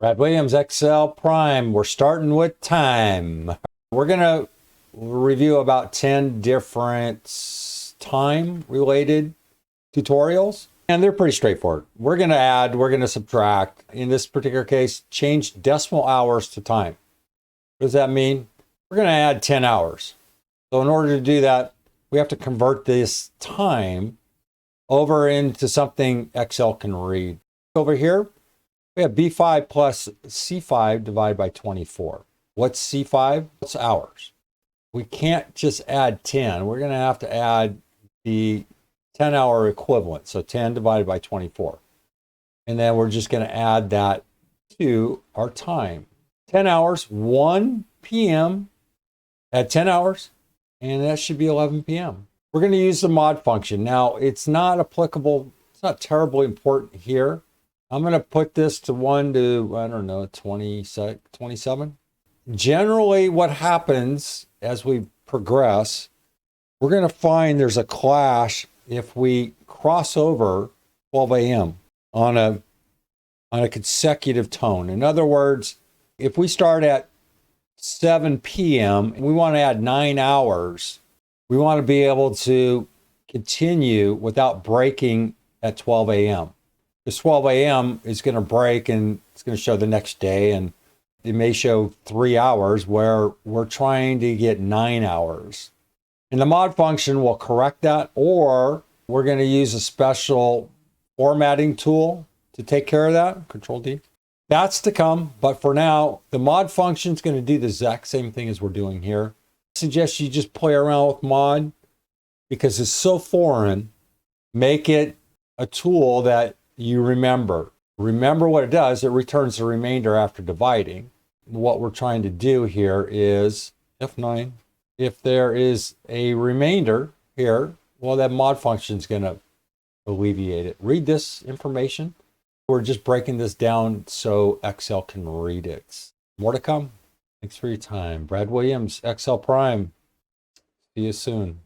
Brad Williams, Excel Prime. We're starting with time. We're going to review about 10 different time-related tutorials, and they're pretty straightforward. We're going to add, we're going to subtract. In this particular case, change decimal hours to time. What does that mean? We're going to add 10 hours. So in order to do that, we have to convert this time over into something Excel can read. Over here, we have B5 plus C5 divided by 24. What's C5? It's hours. We can't just add 10. We're going to have to add the 10-hour equivalent. So 10 divided by 24. And then we're just going to add that to our time. 10 hours, 1 p.m. Add 10 hours, and that should be 11 p.m. We're going to use the mod function. Now, it's not applicable. It's not terribly important here. I'm going to put this to 1 to, I don't know, 27. Generally, what happens as we progress, we're going to find there's a clash if we cross over 12 a.m. on a consecutive tone. In other words, if we start at 7 p.m. and we want to add 9 hours, we want to be able to continue without breaking at 12 a.m. Because 12 a.m. is going to break and it's going to show the next day, and it may show 3 hours where we're trying to get 9 hours. And the mod function will correct that, or we're going to use a special formatting tool to take care of that. Control D. That's to come, but for now, the mod function is going to do the exact same thing as we're doing here. I suggest you just play around with mod because it's so foreign. Make it a tool that you remember. Remember what it does. It returns the remainder after dividing. What we're trying to do here is F9. If there is a remainder here, well, that mod function is going to alleviate it. Read this information. We're just breaking this down so Excel can read it. More to come. Thanks for your time. Brad Williams, Excel Prime. See you soon.